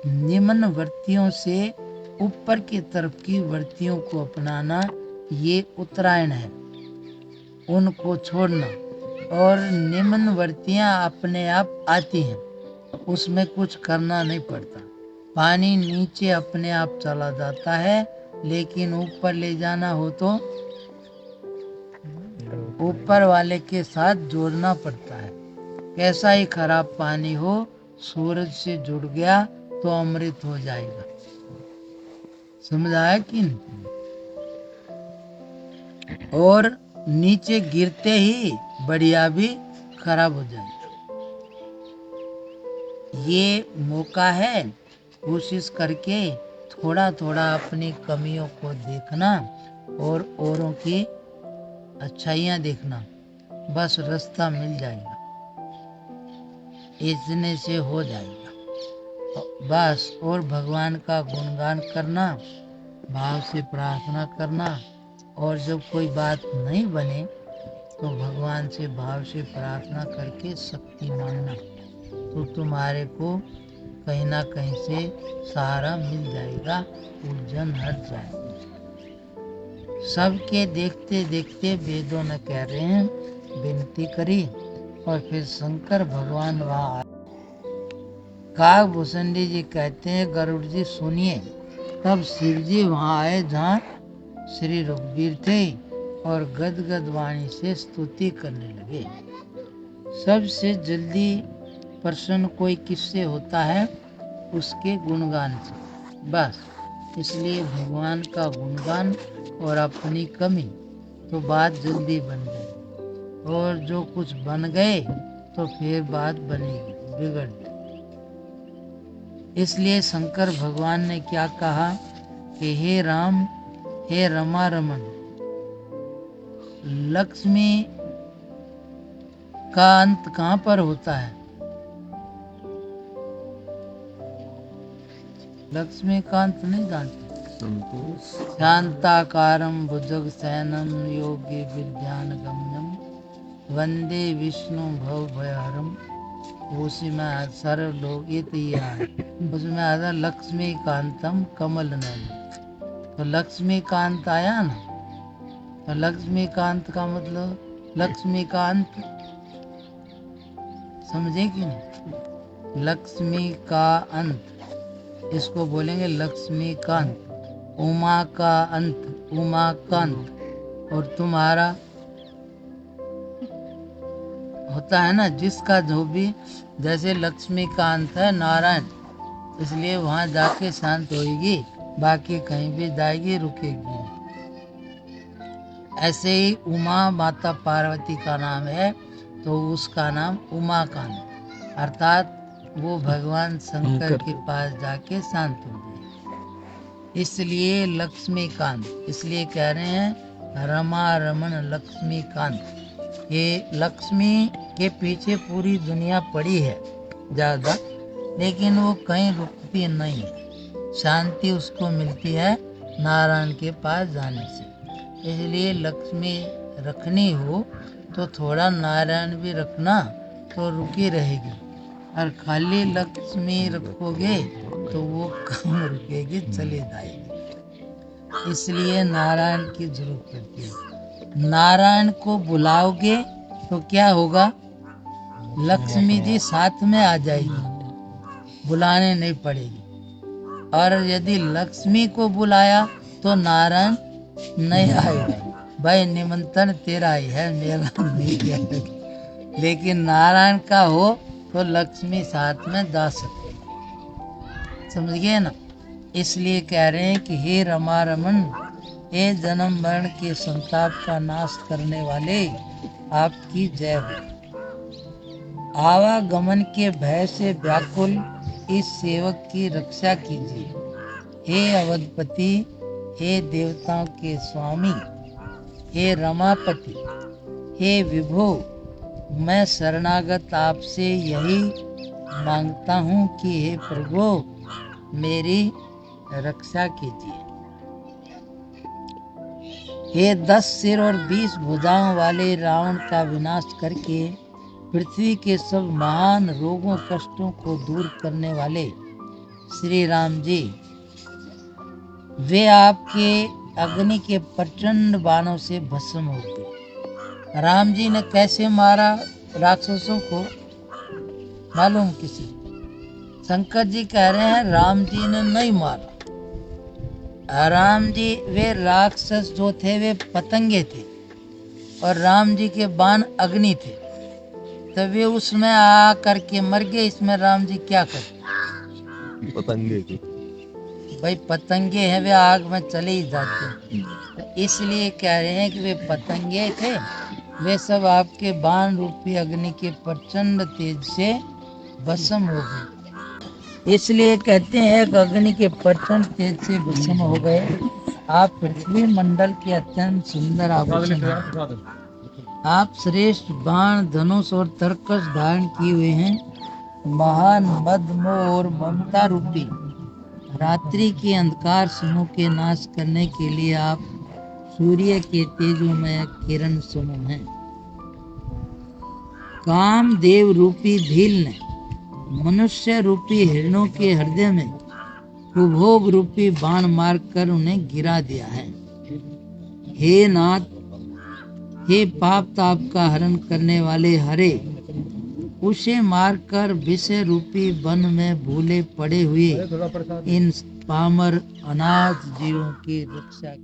निम्न वृत्तियों से ऊपर की तरफ की वृत्तियों को अपनाना, ये उत्तरायण है। उनको छोड़ना, और निम्न वृत्तियां अपने आप आती हैं, उसमें कुछ करना नहीं पड़ता। पानी नीचे अपने आप चला जाता है, लेकिन ऊपर ले जाना हो तो ऊपर वाले के साथ जोड़ना पड़ता है। कैसा ही खराब पानी हो, सूरज से जुड़ गया तो अमृत हो जाएगा। समझ आया कि नहीं? और नीचे गिरते ही बढ़िया भी खराब हो जाएगा। ये मौका है, कोशिश करके थोड़ा थोड़ा अपनी कमियों को देखना और औरों की अच्छाइयाँ देखना, बस रास्ता मिल जाएगा, इतने से हो जाएगा बस। और भगवान का गुणगान करना, भाव से प्रार्थना करना, और जब कोई बात नहीं बने तो भगवान से भाव से प्रार्थना करके शक्ति मांगना, तो तुम्हारे को कहीं ना कहीं से सहारा मिल जाएगा, उलझन हट जाएगी। सबके देखते देखते वेदों ने कह रहे हैं, विनती करी, और फिर शंकर भगवान वहाँ काकभूषणी जी कहते हैं, गरुड़ जी सुनिए। तब शिव जी वहाँ आए जहाँ श्री रघुवीर थे, और गदगद वाणी से स्तुति करने लगे। सबसे जल्दी प्रसन्न कोई किससे होता है? उसके गुणगान से, बस। इसलिए भगवान का गुणगान और अपनी कमी, तो बात जल्दी बन गई, और जो कुछ बन गए तो फिर बात बनेगी, बिगड़ जाए। इसलिए शंकर भगवान ने क्या कहा कि हे राम, हे रमा रमन, लक्ष्मी का अंत कहाँ पर होता है? लक्ष्मीकांत नहीं जानते? शांताकारं भुजगशयनं योगी विद्यान गम्यम वंदे विष्णु भवभयहरम। उसी में सारे लोग ये है, उसमें आता लक्ष्मीकांतम कमल नयन। तो लक्ष्मीकांत आया ना, तो लक्ष्मीकांत का मतलब लक्ष्मीकांत, समझे कि नहीं? लक्ष्मी का अंत, इसको बोलेंगे लक्ष्मीकांत। उमा का अंत, उमाकांत। और तुम्हारा होता है ना, जिसका जो भी, जैसे लक्ष्मीकांत है नारायण, इसलिए वहां जाके शांत होगी, बाकी कहीं भी जाएगी रुकेगी। ऐसे ही उमा माता पार्वती का नाम है, तो उसका नाम उमाकांत, अर्थात वो भगवान शंकर के पास जाके शांत हो गए, इसलिए लक्ष्मीकांत। इसलिए कह रहे हैं रमा रमन लक्ष्मीकांत। ये लक्ष्मी के पीछे पूरी दुनिया पड़ी है ज्यादा, लेकिन वो कहीं रुकती नहीं, शांति उसको मिलती है नारायण के पास जाने से। इसलिए लक्ष्मी रखनी हो तो थोड़ा नारायण भी रखना, तो रुकी रहेगी। और खाली लक्ष्मी रखोगे तो वो कम रुकेगी, चली जाएगी। इसलिए नारायण की जरूरत पड़ती है। नारायण को बुलाओगे तो क्या होगा? लक्ष्मी जी साथ में आ जाएगी, बुलाने नहीं पड़ेगी। और यदि लक्ष्मी को बुलाया तो नारायण नहीं आएगा, भाई निमंत्रण तेरा ही है, मेरा नहीं किया। लेकिन नारायण का हो तो लक्ष्मी साथ में जा सकती, समझ गए ना? इसलिए कह रहे हैं कि हे रमा रमन, हे जन्म मरण के संताप का नाश करने वाले, आपकी जय हो। आवागमन के भय से व्याकुल इस सेवक की रक्षा कीजिए। हे अवधपति, हे देवताओं के स्वामी, हे रमापति, हे विभो, मैं शरणागत आपसे यही मांगता हूँ कि हे प्रभु, मेरी रक्षा कीजिए। हे 10 सिर और 20 भुजाओं वाले रावण का विनाश करके पृथ्वी के सब महान रोगों कष्टों को दूर करने वाले, श्री राम जी, वे आपके अग्नि के प्रचंड बाणों से भस्म हो गए। राम जी ने कैसे मारा राक्षसों को, मालूम किसी? शंकर जी कह रहे हैं राम जी ने नहीं मारा। राम जी, वे राक्षस जो थे वे पतंगे थे और राम जी के बाण अग्नि थे, तो वे उसमें आ करके मर गए। इसमें राम जी क्या करते? पतंगे थे भाई पतंगे हैं, वे आग में चले ही जाते हैं, तो इसलिए कह रहे हैं कि वे पतंगे थे। वे सब आपके बाण रूपी अग्नि के प्रचंड तेज से भस्म हो गए। इसलिए कहते हैं कि अग्नि के प्रचंड तेज से भस्म हो गए। आप पृथ्वी मंडल के अत्यंत सुंदर आभूषण हैं। आप श्रेष्ठ बाण, धनुष और तरकस धारण किए हुए हैं। महान मद, मोह और ममता रूपी रात्रि के अंधकार समूह के नाश करने के लिए आप सूर्य के तेजोमय किरण समूह हैं। कामदेव रूपी भील ने मनुष्य रूपी हिरणों के हृदय में कुभोग रूपी बाण मारकर उन्हें गिरा दिया है। हे नाथ, हे पाप ताप का हरण करने वाले हरे, उसे मारकर विषय रूपी वन में भूले पड़े हुए इन पामर अनाथ जीवों की रक्षा